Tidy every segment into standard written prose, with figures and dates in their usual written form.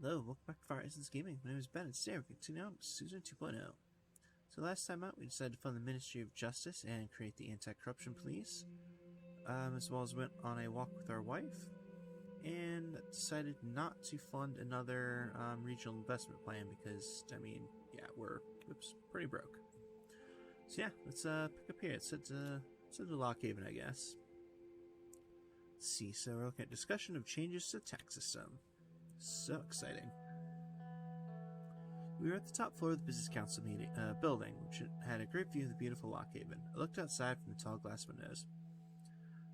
Hello, welcome back to Fire Essence Gaming. My name is Ben, and today we're continuing on with Suzerain 2.0. So last time out, we decided to fund the Ministry of Justice and create the Anti-Corruption Police, as well as went on a walk with our wife, and decided not to fund another regional investment plan because, I mean, yeah, we're pretty broke. So yeah, let's pick up here. It's set to Lockhaven, I guess. Let's see, so we're looking at discussion of changes to the tax system. So exciting. We were at the top floor of the Business Council building, which had a great view of the beautiful Lockhaven. I looked outside from the tall glass windows.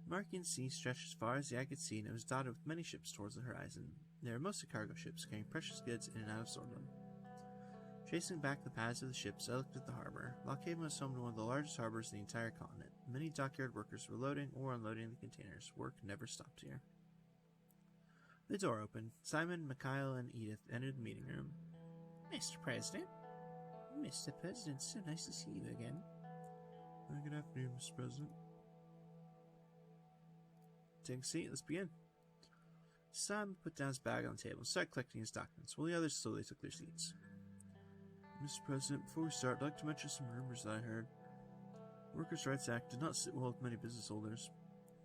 The Markian Sea stretched as far as the eye could see, and it was dotted with many ships towards the horizon. They were mostly cargo ships, carrying precious goods in and out of Sordon. Tracing back the paths of the ships, I looked at the harbor. Lockhaven was home to one of the largest harbors in the entire continent. Many dockyard workers were loading or unloading the containers. Work never stopped here. The door opened. Simon, Mikhail, and Edith entered the meeting room. Mr. President. Mr. President, so nice to see you again. Good afternoon, Mr. President. Take a seat. Let's begin. Simon put down his bag on the table and started collecting his documents, while the others slowly took their seats. Mr. President, before we start, I'd like to mention some rumors that I heard. The Workers' Rights Act did not sit well with many business holders,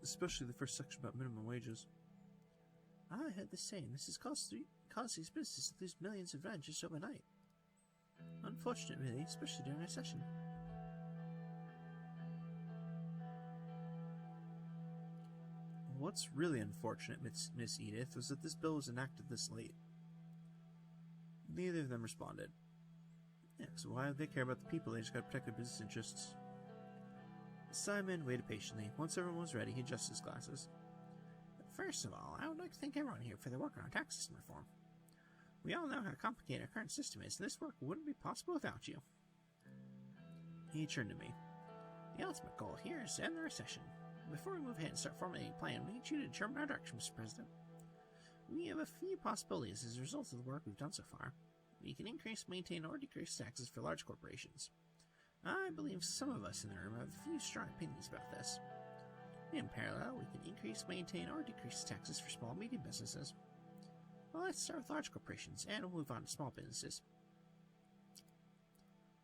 especially the first section about minimum wages. I heard the same. This has caused these businesses to lose millions of rand just overnight. Unfortunate, really, especially during a session. What's really unfortunate, Miss Edith, was that this bill was enacted this late. Neither of them responded. Yeah, so why would they care about the people? They just gotta protect their business interests. Simon waited patiently. Once everyone was ready, he adjusted his glasses. First of all, I would like to thank everyone here for their work on our tax system reform. We all know how complicated our current system is, and this work wouldn't be possible without you. He turned to me. The ultimate goal here is to end the recession. Before we move ahead and start formulating a plan, we need you to determine our direction, Mr. President. We have a few possibilities as a result of the work we've done so far. We can increase, maintain, or decrease taxes for large corporations. I believe some of us in the room have a few strong opinions about this. In parallel, we can increase, maintain, or decrease taxes for small and medium businesses. Well, let's start with large corporations, and we'll move on to small businesses.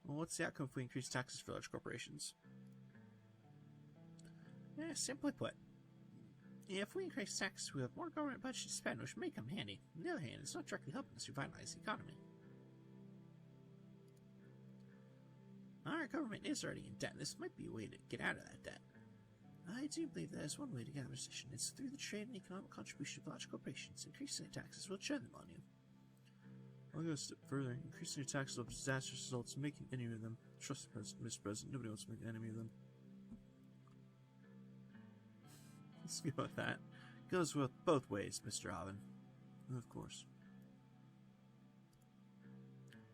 Well, what's the outcome if we increase taxes for large corporations? Simply put, if we increase taxes, we have more government budget to spend, which may come handy. On the other hand, it's not directly helping us revitalize the economy. Our government is already in debt. This might be a way to get out of that debt. I do believe there is one way to get out of recession. It's through the trade and economic contribution of large corporations. Increasing their taxes will churn them on you. I'll go a step further. Increasing your taxes will have disastrous results in making an enemy of them. Trust me, Mr. President, nobody wants to make an enemy of them. Let's go with that. Goes with both ways, Mr. Alvin. Of course.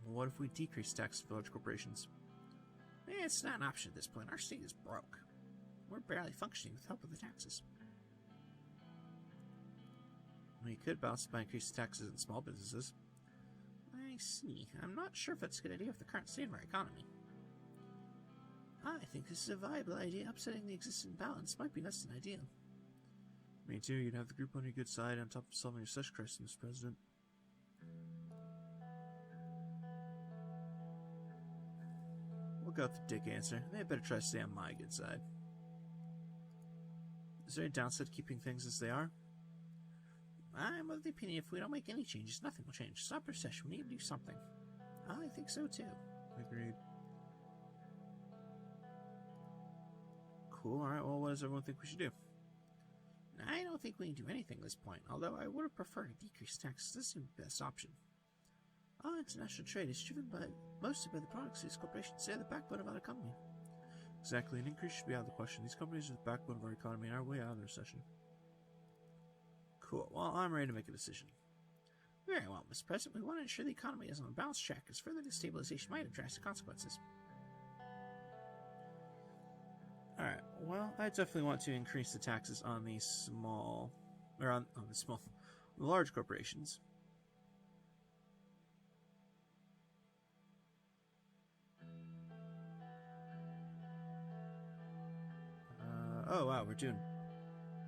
Well, what if we decrease taxes for large corporations? It's not an option at this point. Our state is broke. We're barely functioning with help of the taxes. We could balance it by increasing taxes in small businesses. I see. I'm not sure if that's a good idea with the current state of our economy. I think this is a viable idea. Upsetting the existing balance might be less than ideal. Me too. You'd have the group on your good side on top of solving your such crisis, Mr. President. We'll go with the dick answer. They better try to stay on my good side. Is there any downside to keeping things as they are? I'm of the opinion if we don't make any changes, nothing will change. Stop recession. We need to do something. I think so too. Agreed. Cool. Alright, well, what does everyone think we should do? I don't think we can do anything at this point, although I would have preferred to decrease taxes. This is the best option. Our international trade is driven mostly by the products these corporations. They're the backbone of our economy. Exactly, an increase should be out of the question. These companies are the backbone of our economy and are way out of the recession. Cool. Well, I'm ready to make a decision. Very well, Mr. President. We want to ensure the economy is on a balanced track, as further destabilization might have drastic consequences. Alright, well, I definitely want to increase the taxes on the large corporations. Oh wow, we're doing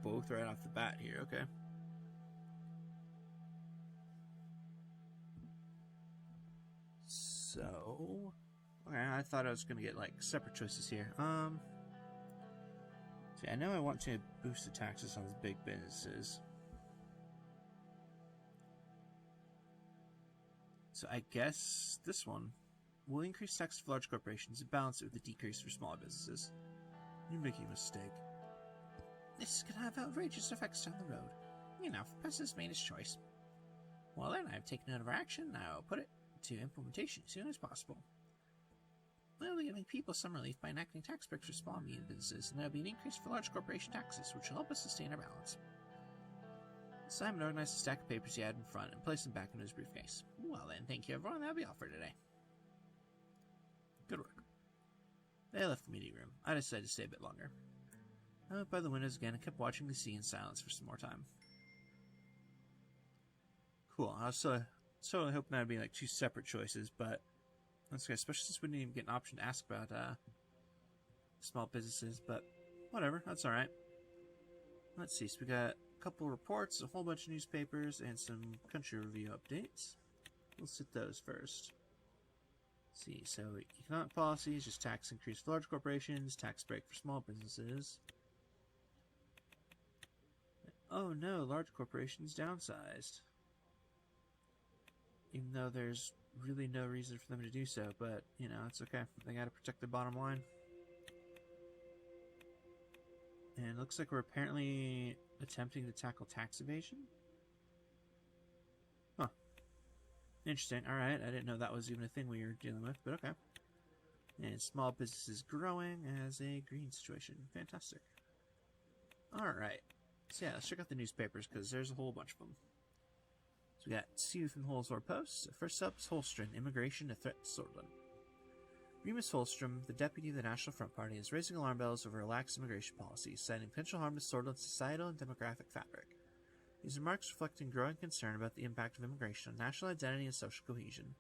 both right off the bat here, okay. So, okay, I thought I was gonna get like separate choices here. See, I know I want to boost the taxes on the big businesses. So I guess this one will increase taxes for large corporations and balance it with a decrease for smaller businesses. You're making a mistake. This is going to have outrageous effects down the road. Enough, the President's made his choice. Well then, I've taken note of our action, and I'll put it to implementation as soon as possible. We'll be giving people some relief by enacting tax breaks for small and medium businesses, and there'll be an increase for large corporation taxes, which will help us sustain our balance. Simon organized a stack of papers he had in front and placed them back in his briefcase. Well then, thank you everyone, that'll be all for today. Good work. They left the meeting room. I decided to stay a bit longer. I went by the windows again and kept watching the sea in silence for some more time. Cool. I was totally hoping that would be like two separate choices, but that's okay, especially since we didn't even get an option to ask about small businesses, but whatever, that's alright. Let's see, so we got a couple reports, a whole bunch of newspapers, and some country review updates. We'll sit those first. Let's see, so economic policies, just tax increase for large corporations, tax break for small businesses. Oh no, large corporations downsized. Even though there's really no reason for them to do so, but, you know, it's okay. They gotta protect their bottom line. And it looks like we're apparently attempting to tackle tax evasion? Huh. Interesting. Alright, I didn't know that was even a thing we were dealing with, but okay. And small businesses growing as a green situation. Fantastic. Alright. So yeah, let's check out the newspapers, because there's a whole bunch of them. So we got Sue from the Holsworth Post. First up is Holstrom, Immigration, a Threat to Swordland. Remus Holstrom, the deputy of the National Front Party, is raising alarm bells over relaxed immigration policies, citing potential harm to Swordland's societal and demographic fabric. His remarks reflecting growing concern about the impact of immigration on national identity and social cohesion.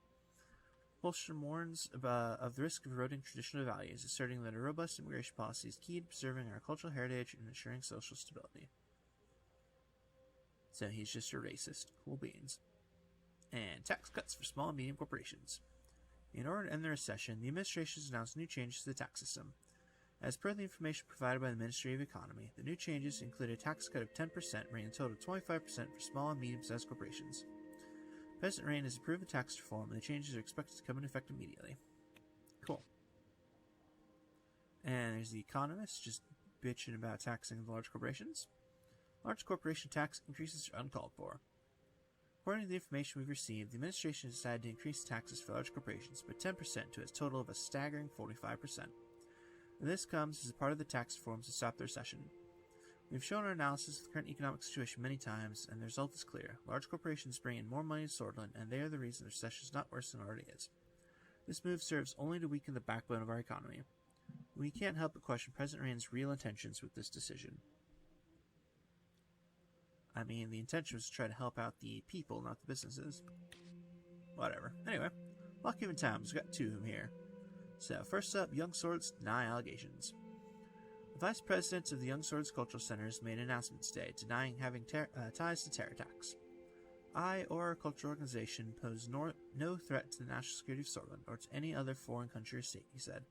Holstrom warns of the risk of eroding traditional values, asserting that a robust immigration policy is key to preserving our cultural heritage and ensuring social stability. So he's just a racist. Cool beans. And tax cuts for small and medium corporations. In order to end the recession, the administration has announced new changes to the tax system. As per the information provided by the Ministry of Economy, the new changes include a tax cut of 10%, bringing a total of 25% for small and medium-sized corporations. President Rain has approved the tax reform, and the changes are expected to come into effect immediately. Cool. And there's the Economist, just bitching about taxing the large corporations. Large corporation tax increases are uncalled for. According to the information we've received, the administration has decided to increase taxes for large corporations by 10% to a total of a staggering 45%. And this comes as a part of the tax reforms to stop the recession. We've shown our analysis of the current economic situation many times, and the result is clear. Large corporations bring in more money to Swordland, and they are the reason the recession is not worse than it already is. This move serves only to weaken the backbone of our economy. We can't help but question President Rain's real intentions with this decision. I mean, the intention was to try to help out the people, not the businesses. Whatever. Anyway, luck given times, we've got two of them here. So, first up, Young Swords deny allegations. The Vice President of the Young Swords Cultural Centers made an announcement today denying having ties to terror attacks. I or our cultural organization pose no threat to the national security of Swordland or to any other foreign country or state, he said.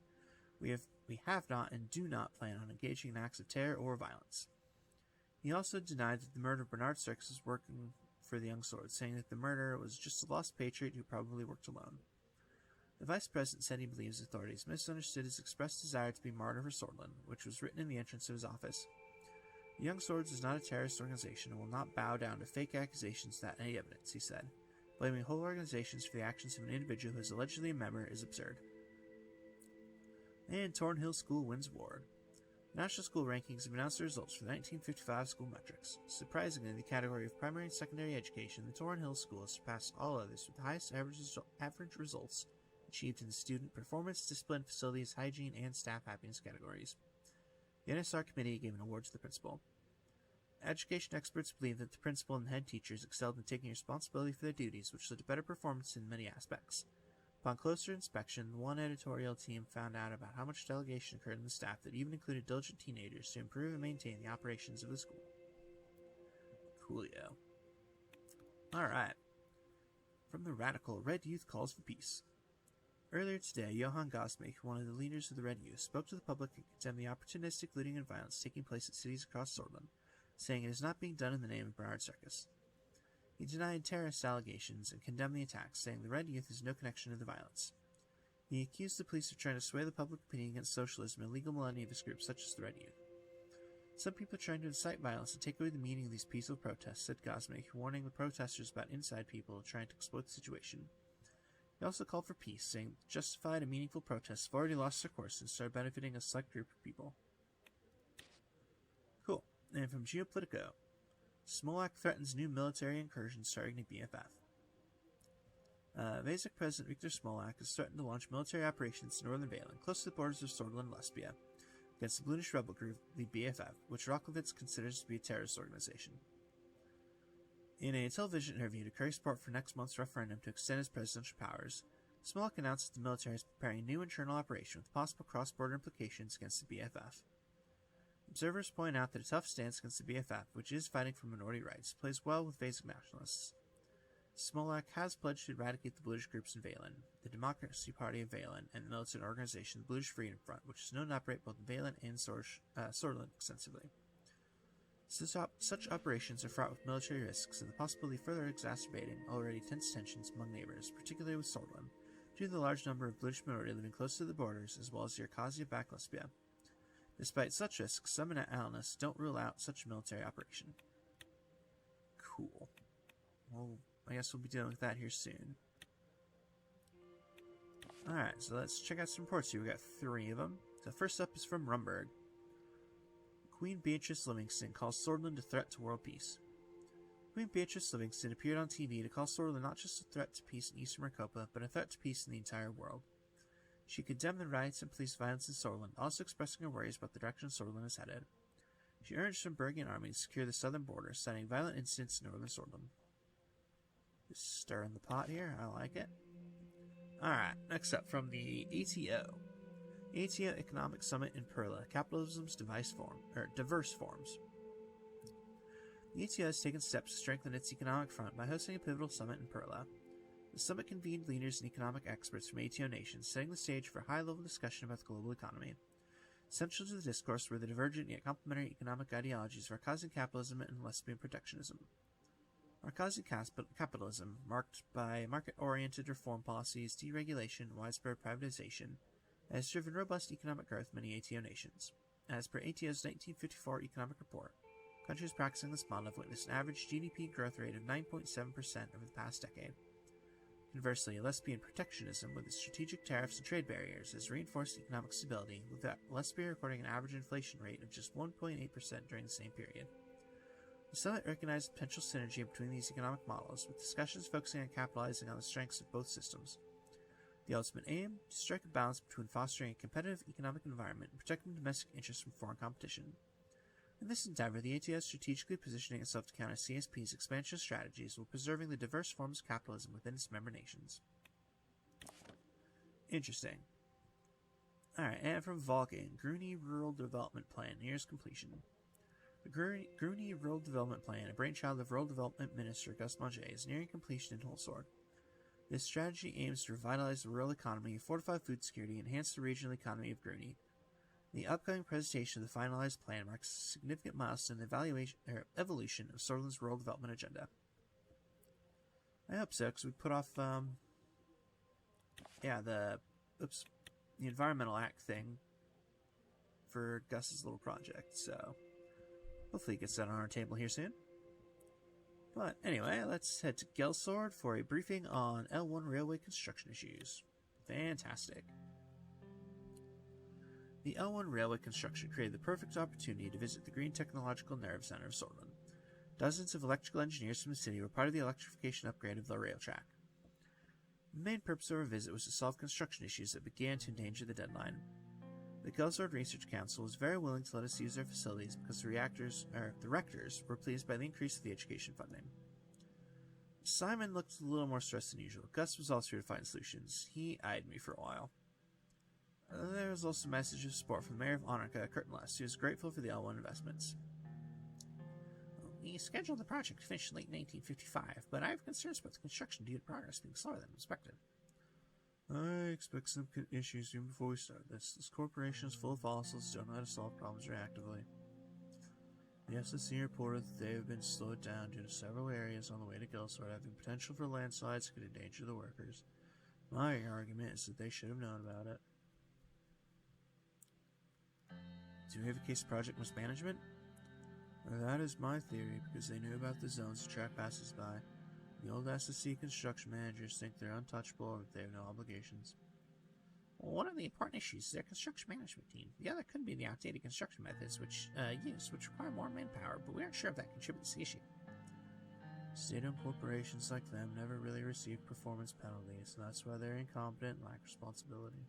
We have not and do not plan on engaging in acts of terror or violence. He also denied that the murder of Bernard Sirks was working for the Young Swords, saying that the murderer was just a lost patriot who probably worked alone. The Vice President said he believes authorities misunderstood his expressed desire to be martyr for Swordland, which was written in the entrance of his office. The Young Swords is not a terrorist organization and will not bow down to fake accusations without any evidence, he said. Blaming whole organizations for the actions of an individual who is allegedly a member is absurd. And Toren Hill School wins award. The National School Rankings have announced the results for the 1955 school metrics. Surprisingly, in the category of primary and secondary education, the Toren Hill School has surpassed all others with the highest average results achieved in the student performance, discipline, facilities, hygiene, and staff happiness categories. The NSR committee gave an award to the principal. Education experts believe that the principal and head teachers excelled in taking responsibility for their duties, which led to better performance in many aspects. Upon closer inspection, one editorial team found out about how much delegation occurred in the staff that even included diligent teenagers to improve and maintain the operations of the school. Coolio. Alright. From the Radical, Red Youth calls for peace. Earlier today, Johann Gosmik, one of the leaders of the Red Youth, spoke to the public and condemned the opportunistic looting and violence taking place in cities across Swordland, saying it is not being done in the name of Bernard Circus. He denied terrorist allegations and condemned the attacks, saying the Red Youth has no connection to the violence. He accused the police of trying to sway the public opinion against socialism and legal millennialist groups such as the Red Youth. Some people are trying to incite violence and take away the meaning of these peaceful protests, said Gosmik, warning the protesters about inside people trying to exploit the situation. He also called for peace, saying that justified and meaningful protests have already lost their course and started benefiting a select group of people. Cool. And from Geopolitico, Smolak threatens new military incursions targeting BFF. Vasic President Viktor Smolak has threatened to launch military operations in northern Valen, close to the borders of Swordland and Lesbia, against the Bloonish rebel group, the BFF, which Rocklovitz considers to be a terrorist organization. In a television interview to curry support for next month's referendum to extend his presidential powers, Smolak announced that the military is preparing a new internal operation with possible cross-border implications against the BFF. Observers point out that a tough stance against the BFF, which is fighting for minority rights, plays well with Vasic nationalists. Smolak has pledged to eradicate the Bloodish groups in Valen, the Democracy Party of Valen, and the militant organization the Bloodish Freedom Front, which is known to operate both in Valen and Swordland extensively. Such operations are fraught with military risks and the possibility of further exacerbating already tense tensions among neighbors, particularly with Swordland, due to the large number of Bloodish minority living close to the borders, as well as the Arcasia back Lesbia. Despite such risks, some analysts don't rule out such a military operation. Cool. Well, I guess we'll be dealing with that here soon. Alright, so let's check out some reports here. We got 3 of them. So first up is from Rumburg. Queen Beatrice Livingston calls Swordland a threat to world peace. Queen Beatrice Livingston appeared on TV to call Swordland not just a threat to peace in Eastern Maricopa, but a threat to peace in the entire world. She condemned the riots and police violence in Swordland, also expressing her worries about the direction Swordland is headed. She urged the Bergian army to secure the southern border, citing violent incidents in northern Swordland. Just stirring the pot here. I like it. Alright, next up from the ATO. ATO Economic Summit in Perla, Capitalism's diverse forms. The ATO has taken steps to strengthen its economic front by hosting a pivotal summit in Perla. The summit convened leaders and economic experts from ATO nations, setting the stage for a high-level discussion about the global economy. Central to the discourse were the divergent yet complementary economic ideologies of Arcasian capitalism and lesbian protectionism. Arcasian capitalism, marked by market-oriented reform policies, deregulation, and widespread privatization, has driven robust economic growth in many ATO nations. As per ATO's 1954 economic report, countries practicing this model have witnessed an average GDP growth rate of 9.7% over the past decade. Conversely, lesbian protectionism, with its strategic tariffs and trade barriers, has reinforced economic stability, with Lesbia recording an average inflation rate of just 1.8% during the same period. The summit recognized the potential synergy between these economic models, with discussions focusing on capitalizing on the strengths of both systems. The ultimate aim? To strike a balance between fostering a competitive economic environment and protecting domestic interests from foreign competition. In this endeavor, the ATO is strategically positioning itself to counter CSP's expansion strategies while preserving the diverse forms of capitalism within its member nations. Interesting. Alright, and from Vulcan, Gruny Rural Development Plan nears completion. The Gruny Rural Development Plan, a brainchild of Rural Development Minister Gus Manger, is nearing completion in Holsword. This strategy aims to revitalize the rural economy, fortify food security, and enhance the regional economy of Gruny. The upcoming presentation of the finalized plan marks a significant milestone in the evolution of Swordland's rural development agenda. I hope so, because we put off, the Environmental Act thing for Gus's little project, so hopefully it gets that on our table here soon. But anyway, let's head to Gelsord for a briefing on L1 railway construction issues. Fantastic. The L1 railway construction created the perfect opportunity to visit the Green Technological Nerve Center of Swordland. Dozens of electrical engineers from the city were part of the electrification upgrade of the rail track. The main purpose of our visit was to solve construction issues that began to endanger the deadline. The Gelsord Research Council was very willing to let us use their facilities because the rectors were pleased by the increase of the education funding. Simon looked a little more stressed than usual. Gus was also here to find solutions. He eyed me for a while. There was also a message of support from the Mayor of Anarcha, Curtinless, who was grateful for the L1 investments. We scheduled the project to finish in late 1955, but I have concerns about the construction due to progress being slower than expected. I expect some issues even before we start this. This corporation is full of fossils who don't know how to solve problems reactively. The SSC reported that they have been slowed down due to several areas on the way to Gilsword having potential for landslides that could endanger the workers. My argument is that they should have known about it. Do we have a case of project mismanagement? Well, that is my theory, because they knew about the zones the track passes by. The old SSC construction managers think they're untouchable and that they have no obligations. Well, one of the important issues is their construction management team. The other could be the outdated construction methods which require more manpower, but we aren't sure if that contributes to the issue. State-owned corporations like them never really receive performance penalties, and that's why they're incompetent and lack responsibility.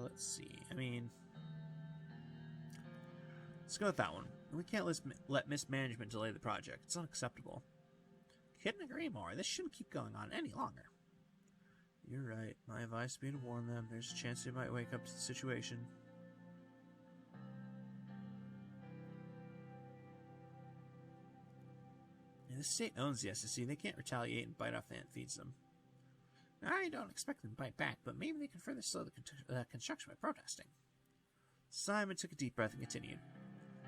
Let's see. Let's go with that one. We can't let mismanagement delay the project. It's unacceptable. Couldn't agree more. This shouldn't keep going on any longer. You're right. My advice would be to warn them. There's a chance they might wake up to the situation. Yeah, the state owns the SSC. They can't retaliate and bite off the ant feeds them. I don't expect them to bite back, but maybe they can further slow the construction by protesting. Simon took a deep breath and continued.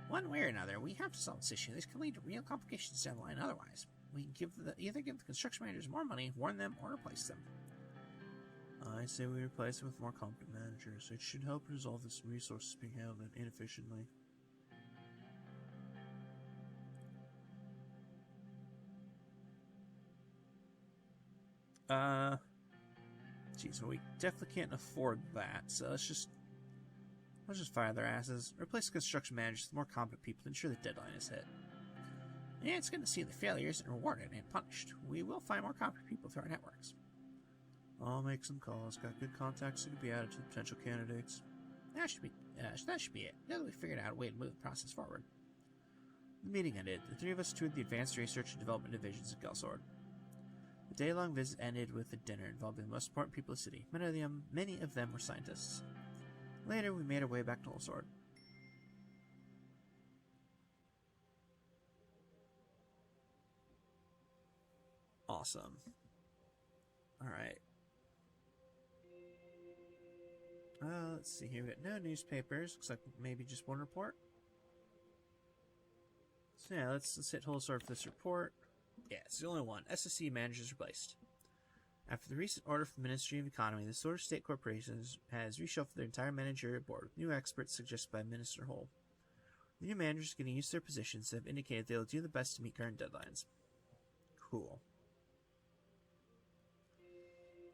One way or another, we have to solve this issue. This can lead to real complications down the line otherwise. We can either give the construction managers more money, warn them, or replace them. I say we replace them with more competent managers. It should help resolve this resources being handled inefficiently. Geez, well, we definitely can't afford that, so let's just fire their asses. Replace the construction managers with more competent people to ensure the deadline is hit. Yeah, it's good to see the failures and rewarded and punished. We will find more competent people through our networks. I'll make some calls. Got good contacts that could be added to the potential candidates. That should be it. Now that we figured out a way to move the process forward. The meeting ended. The three of us toured the Advanced Research and Development divisions of Gelsord. The day-long visit ended with a dinner involving the most important people of the city. Many of them were scientists. Later, we made our way back to Holsword. Awesome. Alright. Let's see here. We got no newspapers. Looks like maybe just one report. So yeah, let's hit Holsword for this report. Yeah, it's the only one. SSC managers replaced. After the recent order from the Ministry of Economy, the Sword State Corporation has reshuffled their entire managerial board with new experts suggested by Minister Hull. The new managers are getting used to their positions and have indicated they will do the best to meet current deadlines. Cool.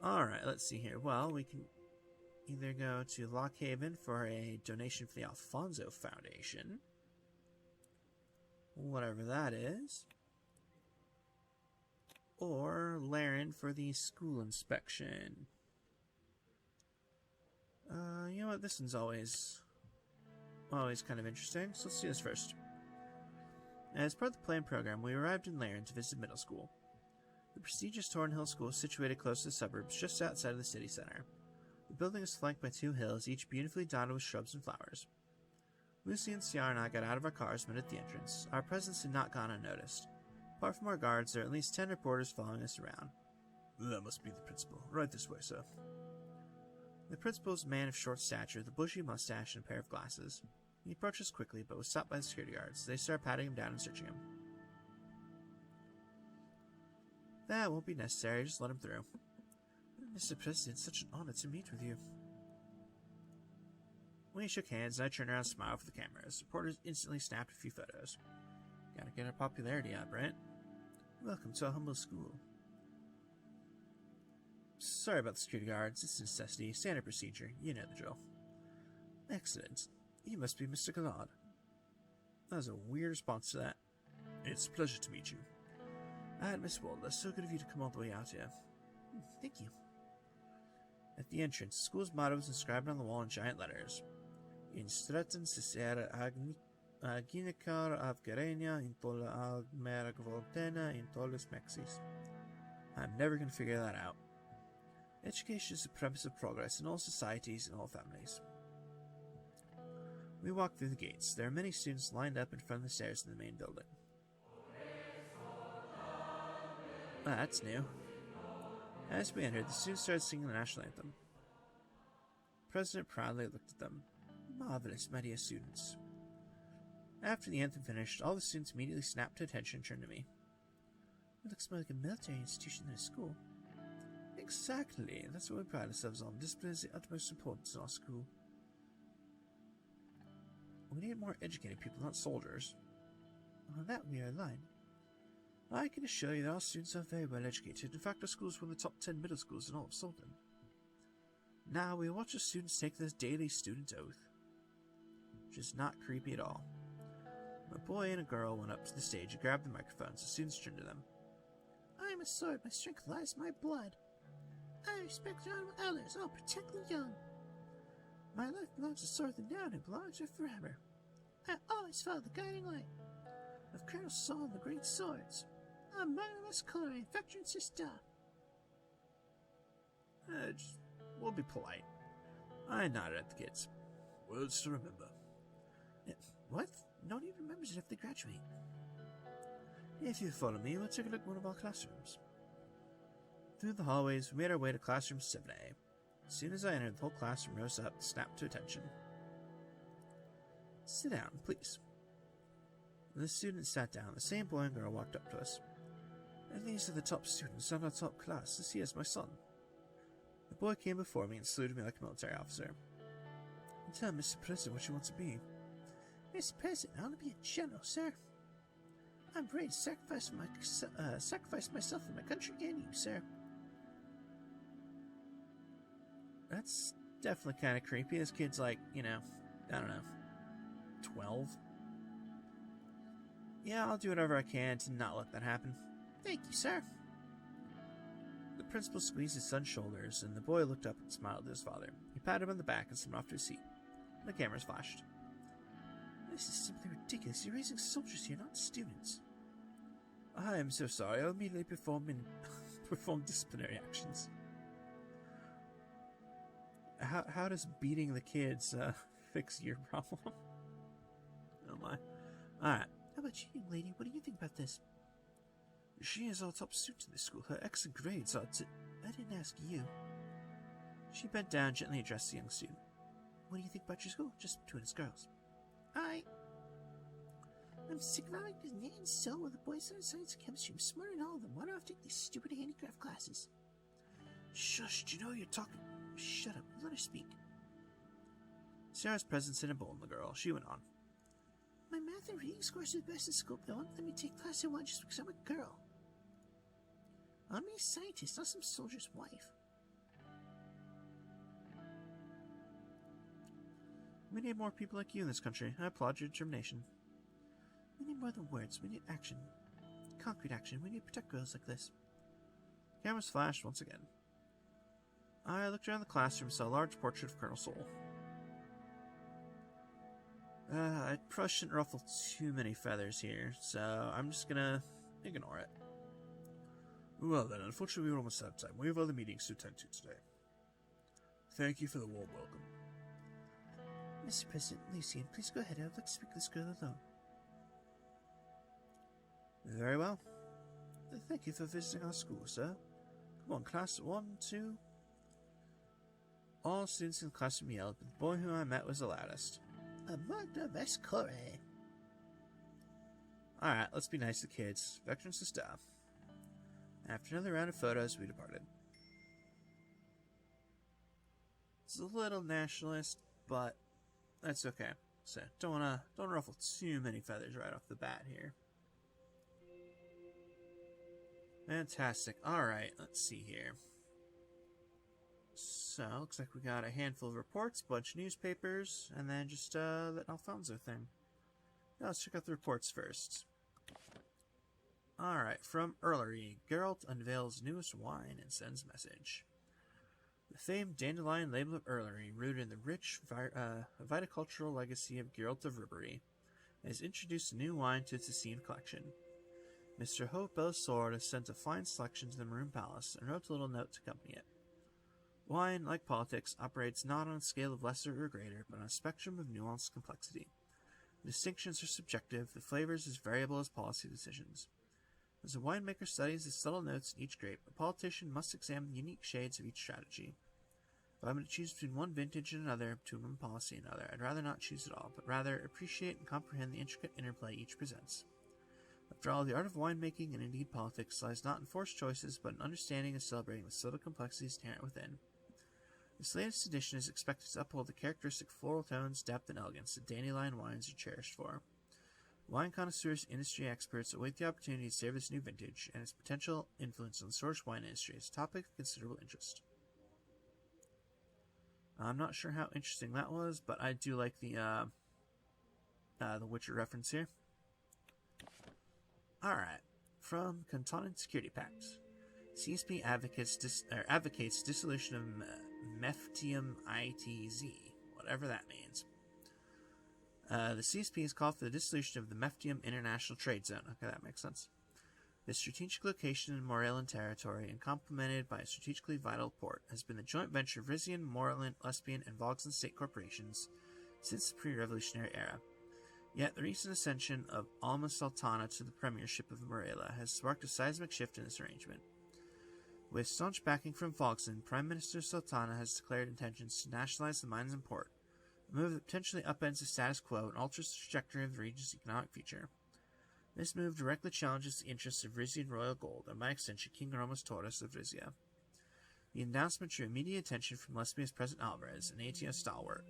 Alright, let's see here. Well, we can either go to Lockhaven for a donation for the Alfonso Foundation. Whatever that is. Or Laren for the school inspection. You know what? This one's always kind of interesting. So let's do this first. As part of the planned program, we arrived in Laren to visit middle school. The prestigious Toren Hill School is situated close to the suburbs, just outside of the city center. The building is flanked by two hills, each beautifully dotted with shrubs and flowers. Lucy and Ciara and I got out of our cars and met at the entrance. Our presence had not gone unnoticed. Apart from our guards, there are at least 10 reporters following us around. That must be the principal. Right this way, sir. The principal is a man of short stature, with a bushy mustache and a pair of glasses. He approached us quickly, but was stopped by the security guards. They started patting him down and searching him. That won't be necessary, just let him through. Mr. President, it's such an honor to meet with you. When he shook hands, I turned around and smiled for the cameras. Reporters instantly snapped a few photos. Gotta get our popularity up, Brent. Welcome to our humble school. Sorry about the security guards. It's a necessity. Standard procedure. You know the drill. Excellent. You must be Mr. Gallard. That was a weird response to that. It's a pleasure to meet you. And Miss Walder, so good of you to come all the way out here. Thank you. At the entrance, the school's motto was inscribed on the wall in giant letters. In Stratton Cesare Aginicar Avgarenia in Tolla Almeragvoltena in Tollus Mexis. I'm never going to figure that out. Education is the premise of progress in all societies and all families. We walked through the gates. There are many students lined up in front of the stairs in the main building. That's new. As we entered, the students started singing the national anthem. The president proudly looked at them. Marvelous, my dear students. After the anthem finished, all the students immediately snapped to attention and turned to me. It looks more like a military institution than a school. Exactly. That's what we pride ourselves on. Discipline is the utmost importance in our school. We need more educated people, not soldiers. On that we are aligned. I can assure you that our students are very well educated. In fact, our school is one of the top 10 middle schools in all of Sultan. Now we watch the students take this daily student oath, which is not creepy at all. A boy and a girl went up to the stage and grabbed the microphones. The students turned to them. I am a sword. My strength lies in my blood. I respect our elders. I'll protect the young. My life belongs to Suzerain now and it belongs to forever. I always follow the guiding light of Colonel Saul and the great swords. A murderous coloring veteran sister. We'll be polite. I nodded at the kids. Words to remember. What? Nobody remembers it if they graduate. If you follow me, we'll take a look at one of our classrooms. Through the hallways, we made our way to classroom 7A. As soon as I entered, the whole classroom rose up and snapped to attention. Sit down, please. The students sat down. The same boy and girl walked up to us. And these are the top students of our top class. This here is my son. The boy came before me and saluted me like a military officer. Tell Mr. President what you want to be. Mr. President, I want to be a general, sir. I'm ready to sacrifice myself for my country and you, sir. That's definitely kind of creepy. This kid's like, I don't know, 12? Yeah, I'll do whatever I can to not let that happen. Thank you, sir. The principal squeezed his son's shoulders, and the boy looked up and smiled at his father. He patted him on the back and sent him off to his seat. The cameras flashed. This is simply ridiculous. You're raising soldiers here, not students. I am so sorry. I'll immediately perform disciplinary actions. How does beating the kids fix your problem? Oh my. Alright. How about you, young lady? What do you think about this? She is our top student in this school. Her excellent grades are I didn't ask you. She bent down and gently addressed the young student. What do you think about your school? Just between us girls. I'm sick of having to knit and sew while the boys study science and chemistry. I'm smarter than all of them. Why do I have to take these stupid handicraft classes? Shush, do you know you're talking? Shut up, let her speak. Sarah's presence had emboldened the girl. She went on. My math and reading scores are the best in school, but they won't let me take class I want just because I'm a girl. I'm a scientist, not some soldier's wife. We need more people like you in this country. I applaud your determination. We need more than words. We need action. Concrete action. We need to protect girls like this. Cameras flashed once again. I looked around the classroom and saw a large portrait of Colonel Soul. I probably shouldn't ruffle too many feathers here, so I'm just gonna ignore it. Well then, unfortunately we're almost out of time. We have other meetings to attend to today. Thank you for the warm welcome. Mr. President, Lucian, please go ahead. I would like to speak to this girl alone. Very well. Thank you for visiting our school, sir. Come on, class 1, 2. All students in the classroom yelled, but the boy whom I met was the loudest. Magna Vescore. Alright, let's be nice to the kids. Veterans to staff. After another round of photos, we departed. It's a little nationalist, but that's okay. So don't ruffle too many feathers right off the bat here. Fantastic. Alright, let's see here. So, looks like we got a handful of reports, bunch of newspapers, and then just that Alfonso thing. Now let's check out the reports first. Alright, from Earlery, Geralt unveils newest wine and sends message. The famed dandelion label of Earlery, rooted in the rich viticultural legacy of Geralt of Ribery, has introduced a new wine to its esteemed collection. Mr. Hope Bellassord has sent a fine selection to the Maroon Palace and wrote a little note to accompany it. Wine, like politics, operates not on a scale of lesser or greater, but on a spectrum of nuanced complexity. The distinctions are subjective, the flavors as variable as policy decisions. As a winemaker studies the subtle notes in each grape, a politician must examine the unique shades of each strategy. If I'm going to choose between one vintage and another, between one policy and another, I'd rather not choose at all, but rather appreciate and comprehend the intricate interplay each presents. After all, the art of winemaking and indeed politics lies not in forced choices, but in understanding and celebrating the subtle complexities inherent within. This latest edition is expected to uphold the characteristic floral tones, depth, and elegance that dandelion wines are cherished for. Wine connoisseurs and industry experts await the opportunity to savor this new vintage, and its potential influence on the Scottish wine industry is a topic of considerable interest. I'm not sure how interesting that was, but I do like the Witcher reference here. Alright, from Cantonin Security Pact. CSP advocates dissolution of Meftium ITZ, whatever that means. The CSP has called for the dissolution of the Meftium International Trade Zone. Okay, that makes sense. The strategic location in Moreland territory and complemented by a strategically vital port has been the joint venture of Rizian, Moreland, Lespian, and Vogson state corporations since the pre-revolutionary era. Yet the recent ascension of Alma Sultana to the premiership of Morella has sparked a seismic shift in this arrangement. With staunch backing from Vogson, Prime Minister Sultana has declared intentions to nationalize the mines and port, a move that potentially upends the status quo and alters the trajectory of the region's economic future. This move directly challenges the interests of Rizian royal gold, and by extension King Ramos Torres of Rizia. The announcement drew immediate attention from Lespia's President Alvarez, an ATO stalwart,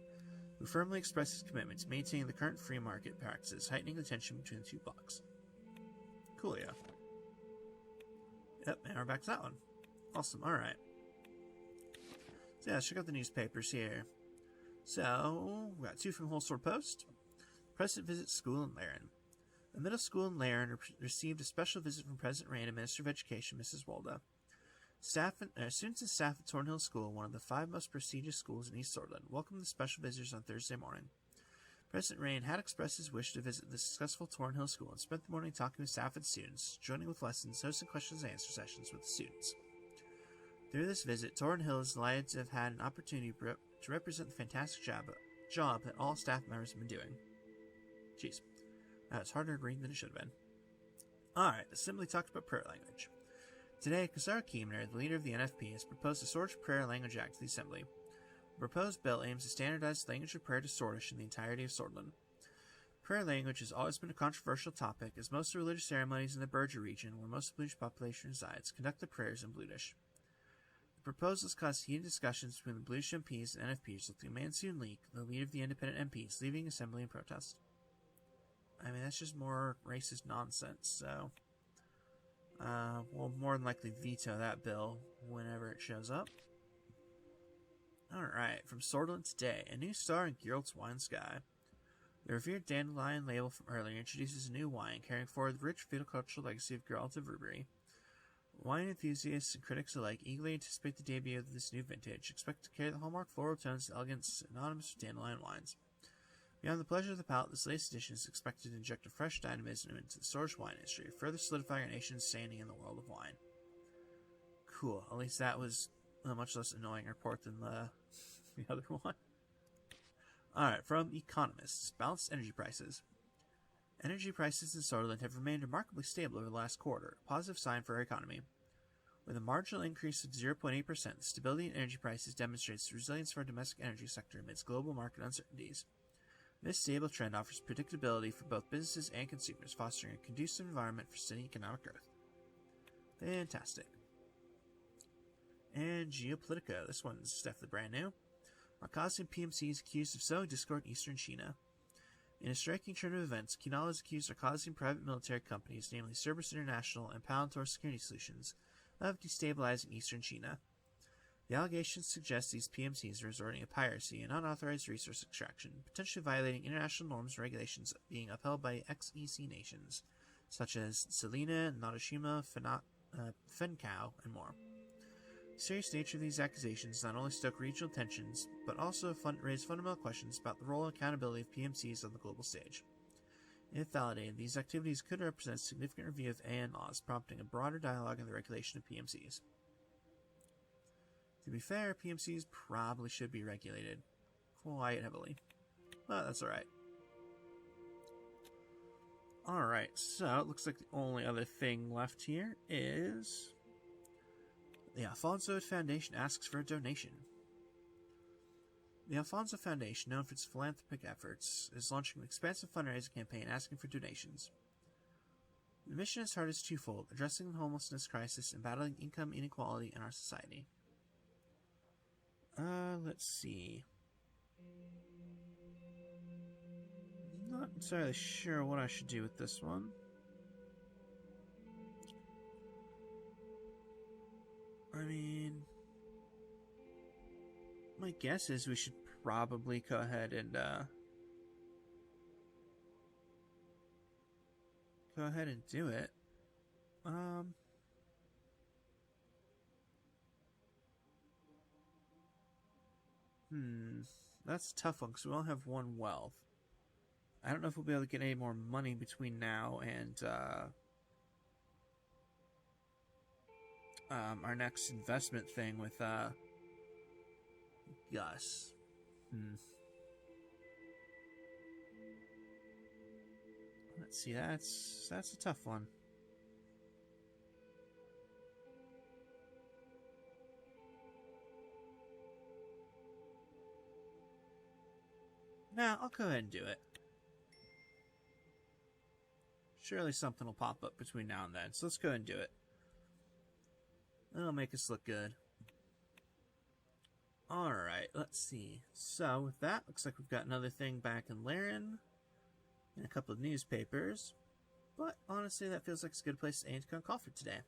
who firmly expressed his commitment to maintaining the current free market practices, heightening the tension between the two blocs. Coolio. Yep, and we're back to that one. Awesome, alright. So yeah, let's check out the newspapers here. So, we got two from Whole Sword Post. President visits school in Laren. The middle school in Laren received a special visit from President Rain and Minister of Education, Mrs. Walda. Students and staff at Toren Hill School, one of the 5 most prestigious schools in East Swordland, welcomed the special visitors on Thursday morning. President Rain had expressed his wish to visit the successful Toren Hill School and spent the morning talking with staff and students, joining with lessons, hosting questions and answer sessions with the students. Through this visit, Toren Hill is delighted to have had an opportunity to represent the fantastic job that all staff members have been doing. Jeez. It's harder to read than it should have been. Alright, the Assembly talked about prayer language. Today, Kazara Keemner, the leader of the NFP, has proposed a Swordfish Prayer Language Act to the Assembly. The proposed bill aims to standardize the language of prayer to Swordish in the entirety of Swordland. Prayer language has always been a controversial topic, as most religious ceremonies in the Berger region, where most of the Bluish population resides, conduct their prayers in Bluish. The proposals caused heated discussions between the Bluish MPs and NFPs, with the Mansoon Leak, the leader of the independent MPs, leaving Assembly in protest. I mean, that's just more racist nonsense, so we'll more than likely veto that bill whenever it shows up. Alright, from Swordland Today, a new star in Geralt's Wine Sky. The revered dandelion label from earlier introduces a new wine carrying forward the rich viticultural legacy of Geralt of Rubery. Wine enthusiasts and critics alike eagerly anticipate the debut of this new vintage, expected to carry the hallmark floral tones and elegance synonymous with dandelion wines. Beyond the pleasure of the palate, this latest edition is expected to inject a fresh dynamism into the Swordfish wine industry, further solidifying our nation's standing in the world of wine. Cool. At least that was a much less annoying report than the other one. Alright, from Economists, balanced energy prices. Energy prices in Swordland have remained remarkably stable over the last quarter, a positive sign for our economy. With a marginal increase of 0.8%, the stability in energy prices demonstrates the resilience of our domestic energy sector amidst global market uncertainties. This stable trend offers predictability for both businesses and consumers, fostering a conducive environment for steady economic growth. Fantastic. And Geopolitica, this one's definitely brand new. Markazian PMC is accused of sowing discord in eastern China. In a striking turn of events, Kinal has accused Markazian private military companies, namely Cerberus International and Palantir Security Solutions, of destabilizing eastern China. The allegations suggest these PMCs are resorting to piracy and unauthorized resource extraction, potentially violating international norms and regulations being upheld by ex-EC nations, such as Selena, Notoshima, Fenkao, and more. The serious nature of these accusations not only stoke regional tensions, but also raise fundamental questions about the role and accountability of PMCs on the global stage. If validated, these activities could represent a significant review of AN laws, prompting a broader dialogue on the regulation of PMCs. To be fair, PMCs probably should be regulated quite heavily, but that's alright. Alright, so it looks like the only other thing left here is... The Alfonso Foundation asks for a donation. The Alfonso Foundation, known for its philanthropic efforts, is launching an expansive fundraising campaign asking for donations. The mission at heart is twofold: addressing the homelessness crisis and battling income inequality in our society. Let's see. Not entirely sure what I should do with this one. I mean, my guess is we should probably go ahead and do it. That's a tough one because we only have one wealth. I don't know if we'll be able to get any more money between now and our next investment thing with Gus. Let's see, that's a tough one. Nah, I'll go ahead and do it. Surely something will pop up between now and then, so let's go ahead and do it. That'll make us look good. Alright, let's see. So, with that, looks like we've got another thing back in Laren, and a couple of newspapers. But, honestly, that feels like it's a good place to end Con Call for today.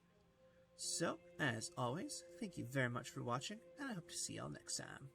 So, as always, thank you very much for watching, and I hope to see y'all next time.